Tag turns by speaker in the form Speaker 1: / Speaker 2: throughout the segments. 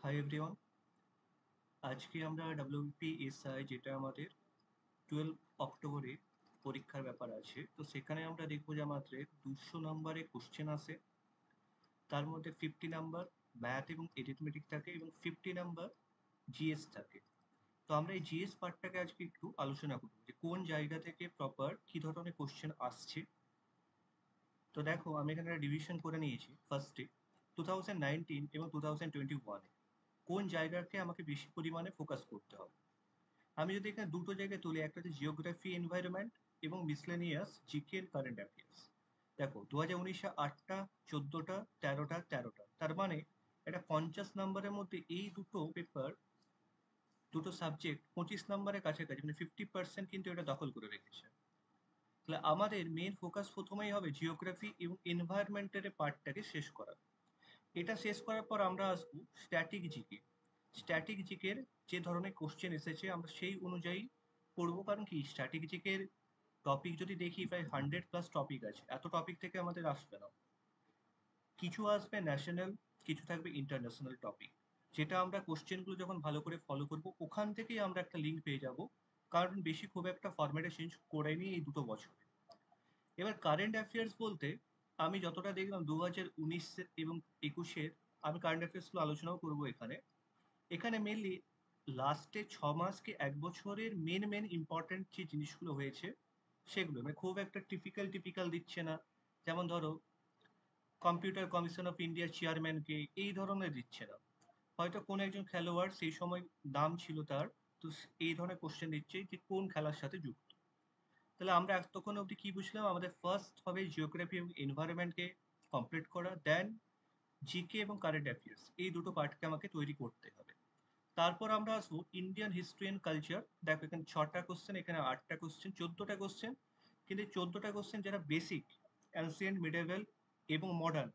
Speaker 1: Hi everyone, আজকে আমরা WPSI যেটা আমাদের 12 অক্টোবরে পরীক্ষার ব্যাপার আছে, তো সেখানে আমরা দেখবো যে আমাদের 200 নম্বরে কোশ্চেন আসে। তার মধ্যে 50 নাম্বার ম্যাথ এবং এরিথমেটিক থাকে এবং 50 নাম্বার জিএস থাকে। তো আমরা এই জিএস পার্টটাকে আজকে একটু আলোচনা করবো যে কোন জায়গা থেকে প্রপার কি ধরনের কোশ্চেন আসছে। তো দেখো, আমি এখানে ডিভিশন করে নিয়েছি। ফার্স্টে 2019 এবং 2021 কোন জায়গাকে আমাকে বেশি পরিমাণে ফোকাস করতে হবে। আমি যদি এখানে দুটো জায়গায় তুলি, একটা হচ্ছে জিওগ্রাফি এনভায়রনমেন্ট এবং miscellaneous GK and current affairs. দেখো 2019-এ 8টা, 14টা, 13টা, তার মানে এটা 50 নম্বরের মধ্যে এই দুটো পেপার, দুটো সাবজেক্ট 25 নম্বরের কাছাকাছি, মানে 50% কিন্তু এটা দখল করে রেখেছে। তাহলে আমাদের মেন ফোকাস প্রথমেই হবে জিওগ্রাফি এবং এনভায়রনমেন্টের পার্টটাকে শেষ করা। এটা শেষ করার পর আমরা আসবো স্ট্যাটিক জিকে। স্ট্যাটিক জিকের যে ধরনের কোশ্চেন এসেছে আমরা সেই অনুযায়ী পড়বো, কারণ কি স্ট্যাটিক জিকের টপিক যদি দেখি প্রায় 100+ টপিক আছে। এত টপিক থেকে আমাদের আসবে না, কিছু আসবে ন্যাশনাল, কিছু থাকবে ইন্টারন্যাশনাল টপিক, যেটা আমরা কোশ্চেনগুলো যখন ভালো করে ফলো করব ওখান থেকেই আমরা একটা লিঙ্ক পেয়ে যাব, কারণ বেশি খুব একটা ফরম্যাটে চেঞ্জ করেনি এই দুটো বছরে। এবার কারেন্ট অ্যাফেয়ার্স বলতে আমি যতটা দেখলাম 2019 এবং 21-এর, আমি কারেন্ট অ্যাফেয়ার্সগুলো আলোচনাও করবো এখানে। এখানে মেনলি লাস্টে 6 মাস কি 1 বছরের মেন ইম্পর্টেন্ট যে জিনিসগুলো হয়েছে সেগুলো, মানে খুব একটা টিপিক্যাল দিচ্ছে না। যেমন ধরো কম্পিউটার কমিশন অফ ইন্ডিয়ার চেয়ারম্যানকে এই ধরনের দিচ্ছে না, হয়তো কোন একজন খেলোয়াড় সেই সময় নাম ছিল তার, তো এই ধরনের কোশ্চেন দিচ্ছে যে কোন খেলার সাথে যুক্ত। তাহলে আমরা এতক্ষণ অবধি কি বুঝলাম, আমাদের ফার্স্ট হবে জিওগ্রাফি এবং এনভায়রনমেন্টকে কমপ্লিট করা, দেন জিকে এবং কারেন্ট অ্যাফেয়ার্স, এই দুটো পার্টকে আমাকে তৈরি করতে হবে। তারপর আমরা আসবো ইন্ডিয়ান হিস্ট্রি অ্যান্ড কালচার। দেখো এখানে 6টা কোশ্চেন, এখানে 8টা কোশ্চেন, 14টা কোশ্চেন। কিন্তু 14টা কোশ্চেন যারা বেসিক, অ্যানসিয়েন্ট, মিডেভেল এবং মডার্ন,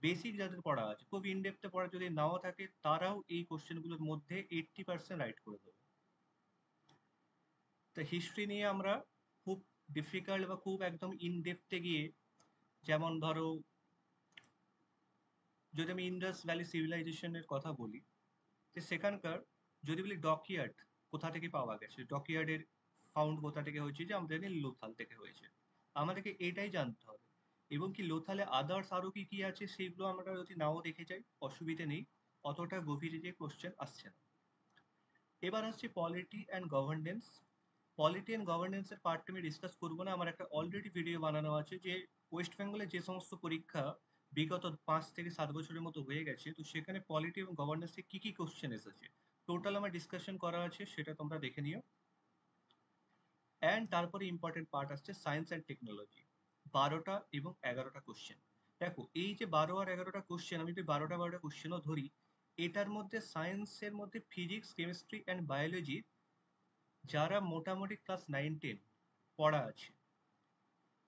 Speaker 1: বেসিক যাদের পড়া আছে, খুব ইনডেপথে পড়া যদি নাও থাকে, তারাও এই কোশ্চেনগুলোর মধ্যে 80% রাইট করে দেবে। তো হিস্ট্রি নিয়ে আমরা খুব ডিফিকাল্ট বা খুব একদম ইনডেপথে গিয়ে, যেমন ধরো যদি আমি ইন্ডাস ভ্যালি সিভিলাইজেশনের কথা বলি, যে সেখানকার যদি বলি ডকইয়ার্ড কোথা থেকে পাওয়া গেছে, ডকইয়ার্ডের ফাউন্ড কোথা থেকে হয়েছে, যে আমরা জানি লোথাল থেকে হয়েছে, আমাদেরকে এটাই জানতে হবে। এবং কি লোথালে আদার্স আরো কি কি আছে সেইগুলো আমরা যদি নাও দেখে যাই অসুবিধে নেই, অতটা গভীরে যে কোশ্চেন আসছে না। এবার আসছে polity and governance. Polity and গভর্নেন্সের পার্টটা আমি ডিসকাস করবো না, আমার একটা অলরেডি ভিডিও বানানো আছে যে ওয়েস্ট বেঙ্গলে যে সমস্ত পরীক্ষা বিগত 5 থেকে 7 বছরের মতো হয়ে গেছে, তো সেখানে পলিটি এবং গভর্নেন্সে কি কি কোশ্চেন এসেছে টোটাল আমার ডিসকাশন করা আছে, সেটা তোমরা দেখে নিও। অ্যান্ড তারপরে ইম্পর্টেন্ট পার্ট আসছে সায়েন্স অ্যান্ড টেকনোলজি, 12টা এবং 11টা কোশ্চেন। দেখো এই যে 12 আর 11টা কোশ্চেন, আমি যদি 12টা কোশ্চেনও ধরি, এটার মধ্যে সায়েন্সের মধ্যে ফিজিক্স, কেমিস্ট্রি অ্যান্ড বায়োলজি যারা মোটামুটি ক্লাস 9-10 পড়া আছে,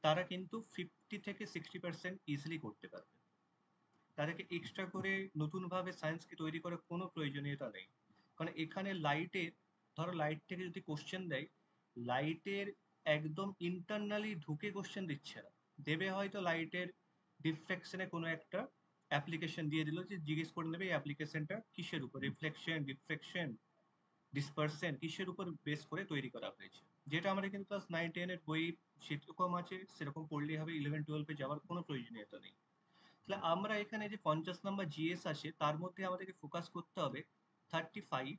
Speaker 1: তারা কিন্তু 50 থেকে 60% ইজিলি করতে পারবে। তাদেরকে এক্সট্রা করে নতুনভাবে সায়েন্সকে তৈরি করার কোনো প্রয়োজনীয়তা নেই। কারণ এখানে লাইটের, ধরো লাইট থেকে যদি কোশ্চেন দেয়, লাইটের একদম ইন্টারনালি ঢুকে কোশ্চেন দিচ্ছে না, দেবে হয়তো লাইটের ডিফ্লেকশনে কোনো একটা অ্যাপ্লিকেশন দিয়ে দিল, যে জিজ্ঞেস করে নেবে এই অ্যাপ্লিকেশনটা কিসের উপর, রিফ্লেকশন, ডিফ্লেকশন, ডিসপারশন কিসের উপর বেস করে তৈরি করা হয়েছে, যেটা আমাদের কিন্তু ক্লাস 9-10-এর বই সেরকম আছে, সেরকম পড়লেই হবে, 11-12-এ যাওয়ার কোনো প্রয়োজনীয়তা নেই। তাহলে আমরা এখানে যে 50 নম্বর জিএস আসে তার মধ্যে আমাদেরকে ফোকাস করতে হবে 35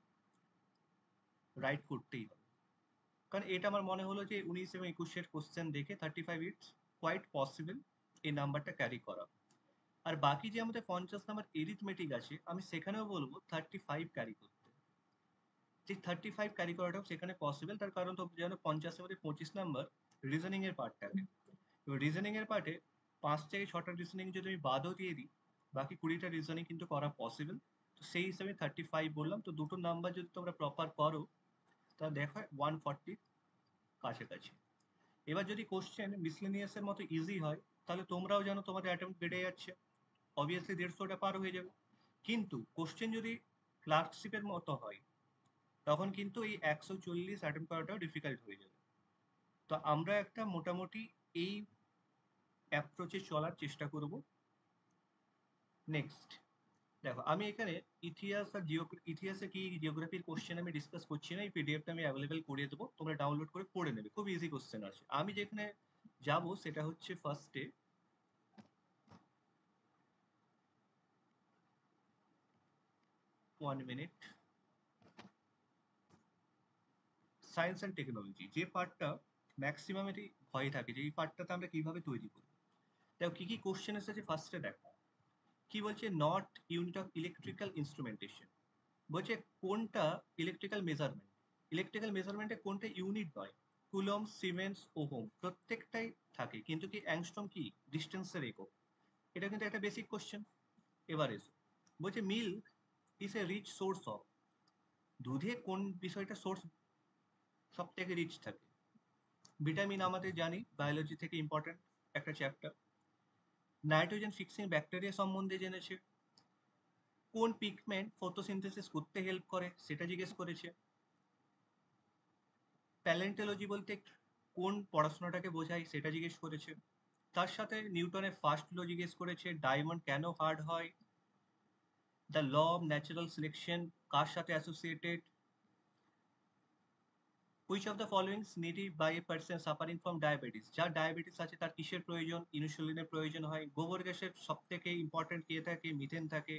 Speaker 1: রাইট করতেই হবে। কারণ এটা আমার মনে হলো যে 19 এবং 21-এর কোশ্চেন দেখে 35 ইটস কোয়াইট পসিবল এই নাম্বারটা ক্যারি করা। আর বাকি যে আমাদের 50 নাম্বার এরিথমেটিক আছে, আমি সেখানেও বলবো 35 ক্যারি করতে। যে 35 ক্যারি করাটাও সেখানে পসিবল, তার কারণ তো যেন 50-এর মধ্যে 25 নাম্বার রিজনিং এর পার্ট থাকে। এবার রিজনিং এর পার্টে 5 থেকে 6টা রিজনিং যদি আমি বাদও দিয়ে দিই, বাকি 20টা রিজনিং কিন্তু করা পসিবল। তো সেই হিসাবে 35 বললাম। তো দুটো নাম্বার যদি তোমরা প্রপার করো, তাহলে দেখো 140 কাছাকাছি। এবার যদি কোশ্চেন মিসলেনিয়াস এর মতো ইজি হয়, তাহলে তোমরাও জানো তোমাদের অ্যাটেম্প বেড়ে যাচ্ছে, অবভিয়াসলি 150টা পার হয়ে যাবে। কিন্তু কোশ্চেন যদি ক্লার্কশিপের মতো হয়, তখন কিন্তু এই 140 অ্যাটেম্প করাটাও ডিফিকাল্ট হয়ে যাবে। তো আমরা একটা মোটামুটি এই অ্যাপ্রোচে চলার চেষ্টা করব। নেক্সট দেখো আমি এখানে ইতিহাস আর ইতিহাসে কি জিওগ্রাফির কোশ্চেন আমি ডিসকাস করছি না, এই পিডিএফটা আমি অ্যাভেলেবেল করে দেবো, তোমরা ডাউনলোড করে পড়ে নেবে, খুব ইজি কোশ্চেন আছে। আমি যেখানে যাব সেটা হচ্ছে ফার্স্টে 1 মিনিট, সায়েন্স অ্যান্ড টেকনোলজি, যে পার্টটা ম্যাক্সিমামেরই ভয় থাকে যে এই পার্টটাতে আমরা কিভাবে তৈরি করি। দেখো কি কি কোশ্চেন এসেছে ফার্স্টে দেখো। কি বলছে, not unit of electrical instrumentation, বলছে কোনটা ইলেকট্রিক্যাল মেজারমেন্ট, ইলেকট্রিক্যাল মেজারমেন্টে কোনটা ইউনিট নয়। কুলম, সিমেন্স, ওহম প্রত্যেকটাই থাকে, কিন্তু কি অ্যাংস্ট্রম কি ডিস্টেন্সের একক। এটা কিন্তু একটা বেসিক কোশ্চেন। এবার এসো, বলছে milk is a rich source of, দুধে কোন বিষয়টা সোর্স সব থেকে রিচ থাকে। ভিটামিন আমাদের জানি বায়োলজি থেকে ইম্পর্টেন্ট একটা চ্যাপ্টার। নাইট্রোজেন ফিক্সিং ব্যাকটেরিয়া সম্বন্ধে জেনেছে। কোন পিগমেন্ট ফটোসিনথেসিস করতে হেল্প করে সেটা জিজ্ঞেস করেছে। প্যালেন্টোলজি বলতে কোন পড়াশোনাটাকে বোঝায় সেটা জিজ্ঞেস করেছে। তার সাথে নিউটনের ফার্স্ট ল জিজ্ঞেস করেছে, ডায়মন্ড কেন হার্ড হয়, the law of natural selection কার সাথে associated, which of the followings needed by a person suffering from diabetes, যার ডায়াবেটিস আছে তার কিসের প্রয়োজন, ইনসুলিনের প্রয়োজন হয়। গোবর গ্যাসের সব থেকে ইম্পর্টেন্ট কে থাকে, মিথেন থাকে।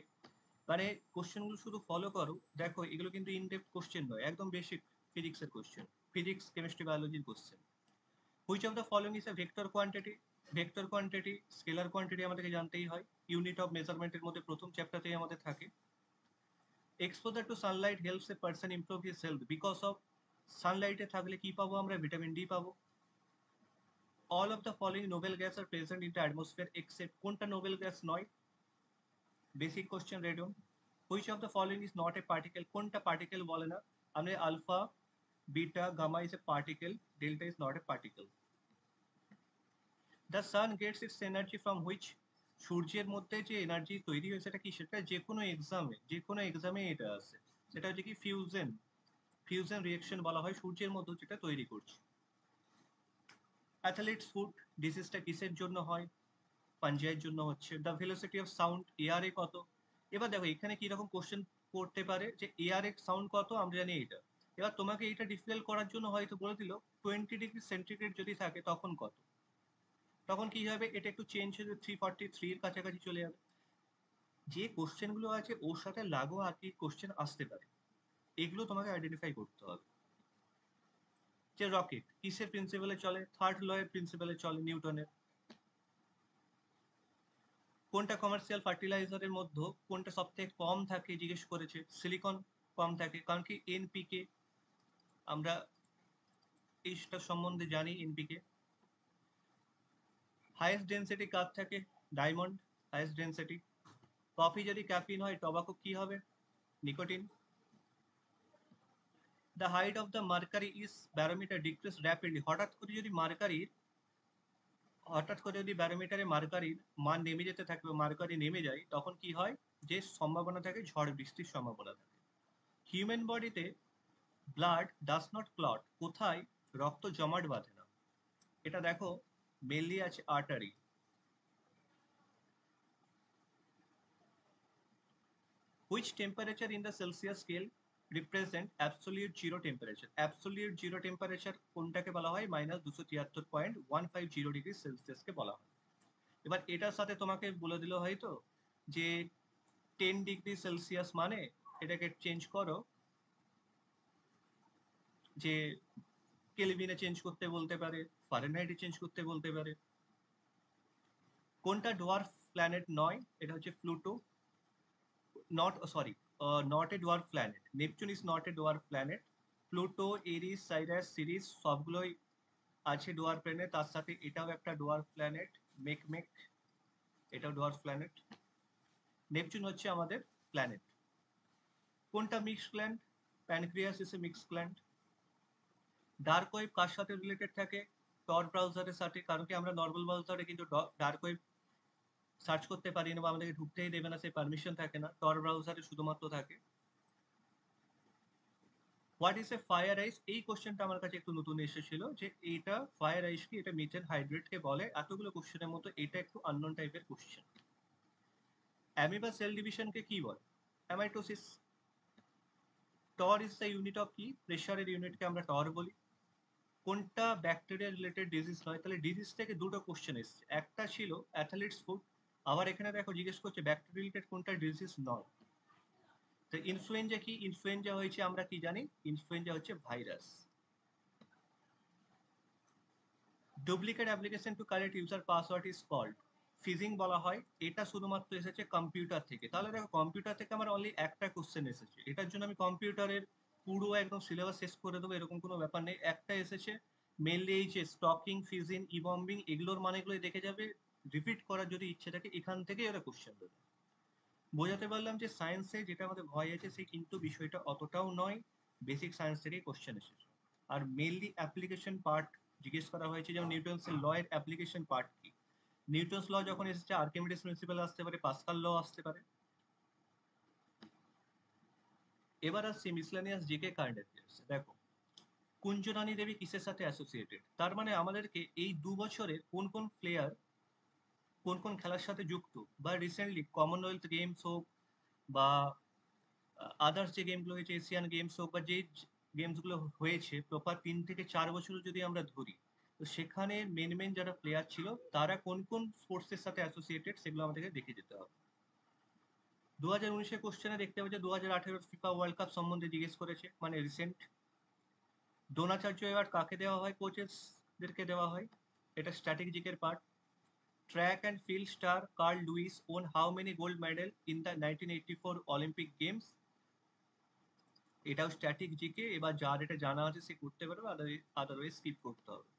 Speaker 1: মানে কোশ্চেনগুলো শুধু ফলো করো, দেখো এগুলো কিন্তু ইনডেপথ কোশ্চেন নয়, একদম বেসিক ফিজিক্সের কোশ্চেন, ফিজিক্স কেমিস্ট্রি বায়োলজির question. Which of the following is a vector quantity, vector quantity scalar quantity আমাদেরকে জানতেই হয়, ইউনিট অফ মেজারমেন্টের মধ্যে প্রথম চ্যাপ্টারতেই আমাদের থাকে। Exposure to sunlight helps a person improve his health because of, সানলাইটে থাকলে কি পাবো আমরা, ভিটামিন ডি পাবো। All of the following noble gas are present in the atmosphere except, কোনটা নোবেল গ্যাস নয়, basic question radium. Which of the following is not a particle, কোনটা particle বলে না, আমরা alpha beta gamma is a particle, delta is not a particle. The sun gets it's energy from which, সূর্যের মধ্যে যে energy তৈরি হয়েছে সেটা কি, সেটা যে কোনো এক্সামে এটা আছে, সেটা হচ্ছে কি ফিউশন, ফিউশন রিঅ্যাকশন বলা হয় সূর্যের মধ্যে যেটা তৈরি করছে। অ্যাথলিটস ফুট, ডিজিজটা কিসের জন্য হয়, পাঞ্জাইয়ের জন্য হচ্ছে। দ্য ভেলোসিটি অফ সাউন্ড এয়ারে কত। এবার দেখো এখানে কি রকম কোশ্চেন করতে পারে, যে এয়ারে সাউন্ড কত আমরা জানি এটা, এবার তোমাকে এটা ডিফিকাল্ট করার জন্য হয়তো বলে দিল 20 ডিগ্রি সেন্টিগ্রেড যদি থাকে তখন কত, তখন কি হবে, এটা একটু চেঞ্জ হয়ে 343 এর কাছাকাছি চলে যাবে। যে কোশ্চেন গুলো আছে ওর সাথে লাগোয়া আর কি কোশ্চেন আসতে পারে, এগুলো তোমাকে আইডেন্টিফাই করতে হবে। যে রকেট কিসের প্রিন্সিপালে চলে, থার্ড ল এর প্রিন্সিপালে চলে, নিউটনের। কোনটা কমার্শিয়াল ফার্টিলাইজারের মধ্যে কোনটা সব থেকে কম থাকে জিজ্ঞেস করেছে, সিলিকন কম থাকে, কারণ কি এনপিকে, আমরা এইটা সম্বন্ধে জানি এনপিকে। হাইয়েস্ট ডেন্সিটি কার থাকে, ডায়মন্ড হাইয়েস্ট ডেন্সিটি। কফি যদি ক্যাফিন হয়, টবাকো কি হবে, nicotine. The height of the mercury is barometer decrease rapidly, হঠাৎ করে যদি ব্যারোমিটারে মার্কারির মান নেমে যেতে থাকে, মার্কারি নেমে যায়, তখন কি হয়, যে সম্ভাবনা থাকে ঝড় বৃষ্টির সম্ভাবনা থাকে। হিউম্যান বডিতে ব্লাড ডাজ নট ক্লট, কোথায় রক্ত জমাট বাঁধে না, এটা দেখো মেনলি আছে artery. Which temperature in the Celsius scale represent absolute zero temperature, absolute zero temperature কোনটাকে বলা হয়, -273.150 ডিগ্রি সেলসিয়াসকে বলা হয়। এবার এটার সাথে তোমাকে বলে দিল হয়তো যে 10 ডিগ্রি সেলসিয়াস মানে এটাকে চেঞ্জ করো, যে কেলভিনে চেঞ্জ করতে বলতে পারে, ফারেনহাইটে চেঞ্জ করতে বলতে পারে। কোনটা ডোয়ার্ফ প্ল্যানেট নয়, এটা হচ্ছে Pluto, not sorry, not a dwarf planet, Neptune is not a dwarf planet. Pluto, Eris, Ceres, Ceres সবগুলোই আছে ডোয়ার্ফ প্ল্যানেট, তার সাথে এটাও একটা ডোয়ার্ফ প্ল্যানেট, মেকমেক, এটাও ডোয়ার্ফ প্ল্যানেট। নেপচুন হচ্ছে আমাদের প্ল্যানেট। কোনটা mix gland, pancreas is a mix gland. Dark web কার সাথে রিলেটেড থাকে, টর ব্রাউজারের সাথে, কারণ কি আমরা নর্মাল ব্রাউজারে কিন্তু ডার্ক ওয়েব সার্চ করতে পারি না বা আমাদেরকে ঢুকতেই দেবে না, সেই পারমিশন থাকে না, টর ব্রাউজারে শুধুমাত্র থাকে। What is a fire ice, এই কোশ্চেনটা আমার কাছে একটু নতুন এসেছিল, যে এইটা ফায়ার আইস কি, এটা মিথেন হাইড্রেটকে বলে, এতগুলো কোশ্চেনের মতো এটা একটু আননোন টাইপের কোশ্চেন। অ্যামিবা সেল ডিভিশনকে কি বলে, amitosis. Torr is the unit of কি? প্রেশারের ইউনিটকে আমরা টর বলি। কোনটা ব্যাকটেরিয়া রিলেটেড ডিজিজ নয়? তাহলে ডিজিজ থেকে দুটো কোশ্চেন এসছে, একটা ছিল অ্যাথলিটস ফুড, আবার এখানে দেখো জিজ্ঞেস করছে ব্যাকটেরিয়া রিলেটেড কোনটা ডিজিজ নয়। তো ইনফ্লুয়েঞ্জা কি? ইনফ্লুয়েঞ্জা হয়েছে আমরা কি জানি? ইনফ্লুয়েঞ্জা হচ্ছে virus. Duplicate application to correct user password is called phishing বলা হয়। এটা শুধুমাত্র এসেছে কম্পিউটার থেকে। তাহলে দেখো কম্পিউটার থেকে আমার অনলি একটা কোশ্চেন এসেছে, এটার জন্য আমি কম্পিউটারের পুরো একদম সিলেবাস শেষ করে দেবো এরকম কোনো ব্যাপার নেই। একটা এসেছে মেনলি এই যে স্টকিং, ফিজিং, ইবম্বিং, এগুলোর মানেগুলোই দেখে যাবে। রিপিট করার যদি ইচ্ছে থাকে এখান থেকেই ওরা কোশ্চেন দেবে। বোঝাতে পারলাম যে সায়েন্সে যেটা আমাদের ভয় আছে সেই কিন্তু বিষয়টা অতটাও নয়, বেসিক সায়েন্স থেকেই কোশ্চেন এসেছে। আর মেনলি অ্যাপ্লিকেশন পার্ট জিজ্ঞেস করা হয়েছে, যেমন নিউটনসের ল এর অ্যাপ্লিকেশন পার্ট কি? নিউটনস ল যখন এসেছে আর্কিমিডিস প্রিন্সিপাল আসতে পারে, পাস্কাল ল আসতে পারে। এবার আসছে মিসলেনিয়াস জিকে কারেন্ট অ্যাফেয়ার্স। দেখো কুঞ্জরানী দেবী কিসের সাথে অ্যাসোসিয়েটেড? তার মানে আমাদেরকে এই 2 বছরে কোন কোন প্লেয়ার কোন কোন খেলার সাথে যুক্ত, বা রিসেন্টলি কমনওয়েলথ গেমস হোক বা আদার্স যে গেমগুলো হয়েছে, এশিয়ান গেমস হোক বা যে গেমসগুলো হয়েছে প্রপার 3 থেকে 4 বছর যদি আমরা ধরি, তো সেখানে মেন মেন যারা প্লেয়ার ছিল তারা কোন কোন স্পোর্টসের সাথে অ্যাসোসিয়েটেড সেগুলো আমাদেরকে দেখে যেতে হবে। 2019-এর কোশ্চেনে দেখতে পাচ্ছি 2018 ফিফা ওয়ার্ল্ড কাপ সম্বন্ধে জিজ্ঞেস করেছে, মানে রিসেন্ট। দ্রোণাচার্য অ্যাওয়ার্ড কাকে দেওয়া হয়? কোচেসদেরকে দেওয়া হয়। এটা স্ট্র্যাটেজিকের part. Track and field star Carl Lewis won how many gold medal in the 1984 Olympic games? এটাও স্ট্যাটিক জিকে। এবার যার এটা জানা আছে সে করতে পারবে, আদারওয়াইজ স্কিপ করতে হবে।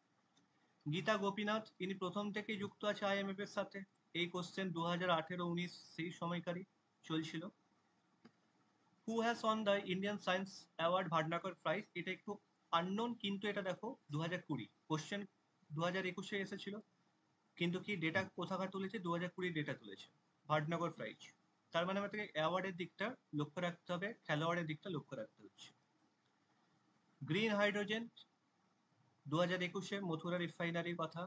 Speaker 1: গীতা গোপীনাথ, ইনি প্রথম থেকে যুক্ত আছে আইএমএফ এর সাথে। এই কোশ্চেন 2018-19 সেই সময়কারই চলছিল। Who has on the Indian science award Bhatnagar prize? এটা একটু আননোন, কিন্তু এটা দেখো 2020 কোশ্চেন 2021-এ এসেছিল, কিন্তু কি ডেটা কোথাকার তুলেছে? 2020 ডেটা তুলেছে। ভাটনাগর প্রাইজ, তার মানে আমাদের অ্যাওয়ার্ডের দিকটা লক্ষ্য রাখতে হবে, খেলোয়াড়ের দিকটা লক্ষ্য রাখতে হচ্ছে। গ্রিন হাইড্রোজেন 2021-এ মথুরা রিফাইনারির কথা।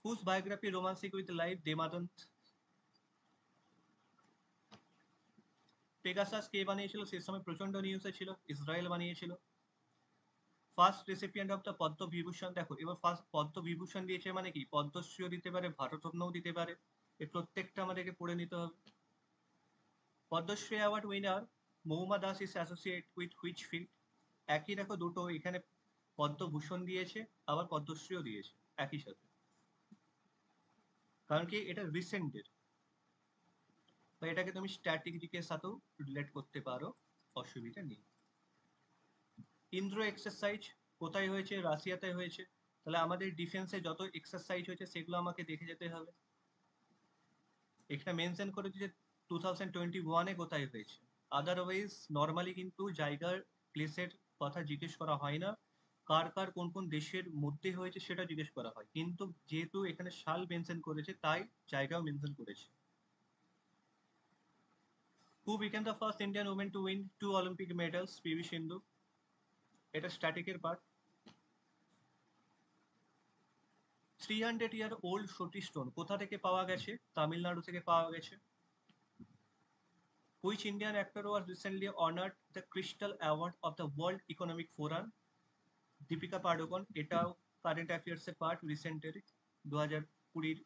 Speaker 1: Whose biography romancing with life? দেমাদন্ত। পেগাসাস কে বানিয়েছিল? সে সময় প্রচন্ড নিউজে ছিল, ইসরায়েল বানিয়েছিল। First recipient of the Padma Vibhushan, দেখো এবার ফার্স্ট পদ্মবিভূষণ দিয়েছে মানে কি পদ্মশ্রীও দিতে পারে, ভারতরত্নও দিতে পারে, এই প্রত্যেকটা আমাদেরকে পড়ে নিতে হবে। Padmashri award winner Mahuma Das is associate with which field? একই দেখো দুটো, এখানে পদ্মভূষণ দিয়েছে আবার পদ্মশ্রীও দিয়েছে একই সাথে, কারণ কি এটা রিসেন্টের, বা এটাকে তুমি স্ট্র্যাটেজিকের সাথেও রিলেট করতে পারো, অসুবিধা নেই। ইন্দ্র এক্সারসাইজ কোথায় হয়েছে? রাশিয়াতে হয়েছে। তাহলে আমাদের ডিফেন্সে যত এক্সারসাইজ হয়েছে সেগুলো আমাকে দেখে যেতে হবে। এখানে মেনশন করেছে যে 2021-এ কোথায় হয়েছে, আদারওয়াইজ নর্মালি কিন্তু জায়গার প্লেসের কথা জিজ্ঞেস করা হয় না, কার কার কোন কোন দেশের মধ্যে হয়েছে সেটা জিজ্ঞেস করা হয়, কিন্তু যেহেতু এখানে সাল মেনশন করেছে তাই জায়গাও মেনশন করেছে। Who became the first Indian women to win 2 Olympic medals? PV Sindhu. এটা স্ট্যাটিকের part. 300 year old Sati stone কোথা থেকে পাওয়া গেছে? তামিলনাড়ু থেকে পাওয়া গেছে। Which Indian actor was recently honored the Crystal Award of the World Economic Forum? Deepika Padukone. এটাও কারেন্ট অ্যাফেয়ার্স এর part, রিসেন্টের 2020।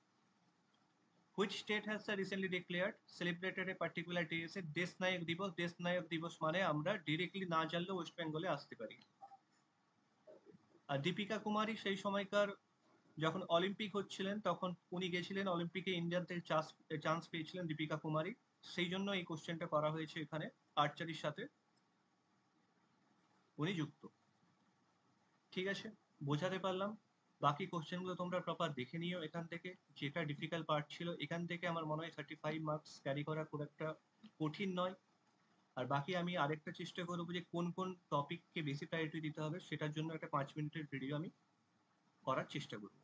Speaker 1: Which state has recently declared celebrated a particular day as a দেশ নায়ক দিবস? দেশ নায়ক দিবস মানে আমরা ডিরেক্টলি না জানলেও ওয়েস্ট বেঙ্গলে আসতে পারি। আর দীপিকা কুমারী সেই সময়কার যখন অলিম্পিক হচ্ছিলেন তখন উনি গেছিলেন অলিম্পিকে, ইন্ডিয়ান থেকে চান্স পেয়েছিলেন দীপিকা কুমারী, সেই জন্য এই কোশ্চেনটা করা হয়েছে এখানে, আর্চারির সাথে উনি যুক্ত। ঠিক আছে, বোঝাতে পারলাম। বাকি কোশ্চেনগুলো তোমরা প্রপার দেখে নিও এখান থেকে, যেটা ডিফিকাল্ট পার্ট ছিল এখান থেকে আমার মনে হয় 35 মার্কস ক্যারি করা খুব একটা কঠিন নয়। আর বাকি আমি আরেকটা চেষ্টা করবো যে কোন কোন টপিককে বেশি প্রায়োরিটি দিতে হবে, সেটার জন্য একটা 5 মিনিটের ভিডিও আমি করার চেষ্টা করবো।